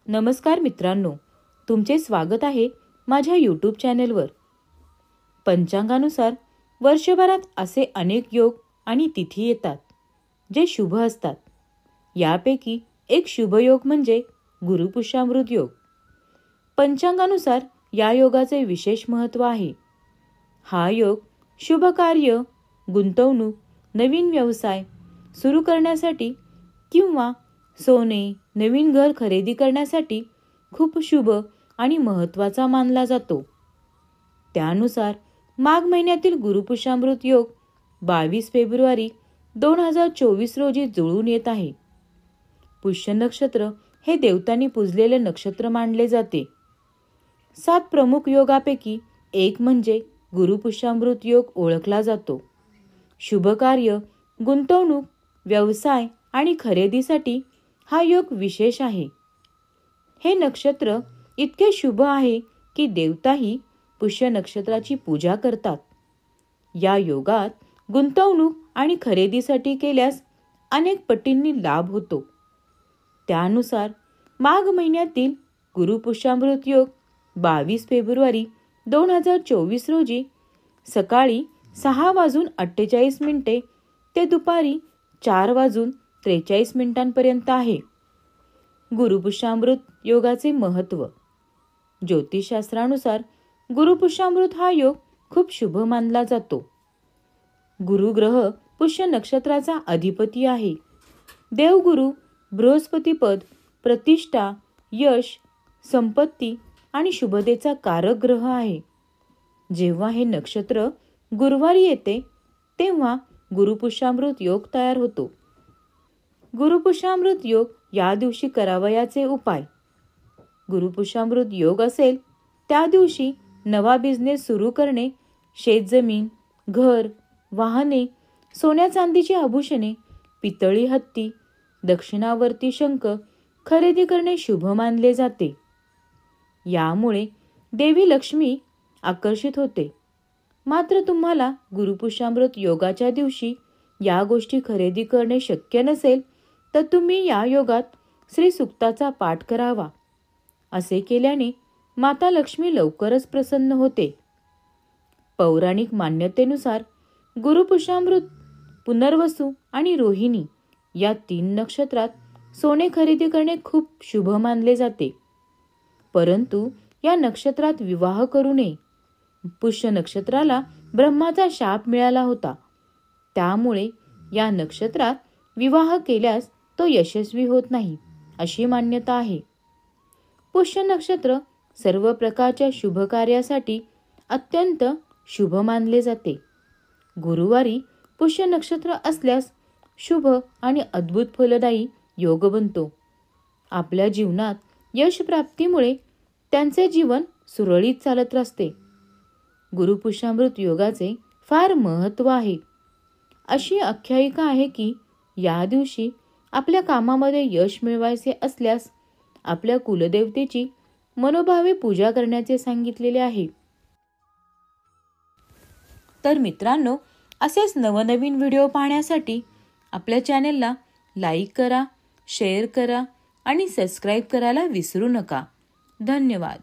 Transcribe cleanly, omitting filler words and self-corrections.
नमस्कार मित्रांनो, तुमचे स्वागत आहे माझ्या यूट्यूब चॅनेलवर। पंचांगानुसार वर्षभरात असे अनेक योग आणि तिथी येतात जे शुभ असतात। यापैकी एक शुभ योग म्हणजे गुरुपुष्यामृत योग। पंचांगानुसार या योगाचे विशेष महत्त्व आहे। हा योग शुभ कार्य, गुंतवणूक, नवीन व्यवसाय सुरू करण्यासाठी किंवा सोने, नवीन घर खरेदी करण्यासाठी खूप शुभ आणि महत्त्वाचा मानला जातो। त्यानुसार माघ महिन्यातील गुरुपुष्यामृत योग 22 फेब्रुवारी 2024 रोजी जुळून येत आहे। पुष्य नक्षत्र हे देवतांनी पूजलेले नक्षत्र मानले जाते। 7 प्रमुख योगापैकी एक म्हणजे गुरुपुष्यामृत योग ओळखला जातो। शुभ कार्य, गुंतवणूक, व्यवसाय आणि खरेदीसाठी हा योग विशेष आहे। हे नक्षत्र इतके शुभ आहे की देवताही पुष्य नक्षत्राची पूजा करतात। या योगात गुंतवणूक आणि खरेदीसाठी केल्यास अनेक पटींनी लाभ होतो। त्यानुसार माघ महिन्यातील गुरुपुष्यामृत योग 22 फेब्रुवारी 2024 रोजी सकाळी 6:48 ते दुपारी 4:43 पर्यंत आहे। गुरुपुष्यामृत योगाचे महत्त्व। ज्योतिषशास्त्रानुसार गुरुपुष्यामृत हा योग खूप शुभ मानला जातो। गुरु ग्रह पुष्य नक्षत्राचा अधिपती आहे। देवगुरु बृहस्पती पद, प्रतिष्ठा, यश, संपत्ती आणि शुभतेचा कारक ग्रह आहे। जेव्हा हे नक्षत्र गुरुवारी येते तेव्हा गुरुपुष्यामृत योग तयार होतो। गुरुपुष्यामृत योग या दिवशी करावयाचे उपाय। गुरुपुष्यामृत योग असेल त्या दिवशी नवा बिझनेस सुरू करणे, शेतजमीन, घर, वाहने, सोन्या चांदीची आभूषणे, पितळी हत्ती, दक्षिणावर्ती शंख खरेदी करणे शुभ मानले जाते। यामुळे देवी लक्ष्मी आकर्षित होते। मात्र तुम्हाला गुरुपुष्यामृत योगाच्या दिवशी या गोष्टी खरेदी करणे शक्य नसेल तर तुम्ही या योगात श्री सूक्ताचा पाठ करावा। असे केल्याने माता लक्ष्मी लवकरच प्रसन्न होते। पौराणिक मान्यतेनुसार गुरुपुष्यामृत पुनर्वसू आणि रोहिणी या 3 नक्षत्रात सोने खरेदी करणे खूप शुभ मानले जाते। परंतु या नक्षत्रात विवाह करू नये। पुष्य नक्षत्राला ब्रह्माचा शाप मिळाला होता, त्यामुळे या नक्षत्रात विवाह केल्यास तो यशस्वी होत नाही अशी मान्यता आहे। पुष्य नक्षत्र सर्व प्रकारच्या शुभ कार्यासाठी अत्यंत शुभ मानले जाते। गुरुवारी पुष्य नक्षत्र असल्यास शुभ आणि अद्भुत फलदायी योग बनतो। आपल्या जीवनात यश प्राप्तीमुळे त्यांचे जीवन सुरळीत चालत असते। गुरुपुष्यामृत योगाचे फार महत्त्व आहे। अशी आख्यायिका आहे की या दिवशी आपल्या कामामध्ये यश मिळवायचे असल्यास आपल्या कुलदेवतेची मनोभावे पूजा करण्याचे सांगितलेले आहे। तर मित्रांनो, असेच नवनवीन व्हिडिओ पाहण्यासाठी आपल्या चॅनेलला लाईक करा, शेअर करा आणि सबस्क्राईब करायला विसरू नका। धन्यवाद।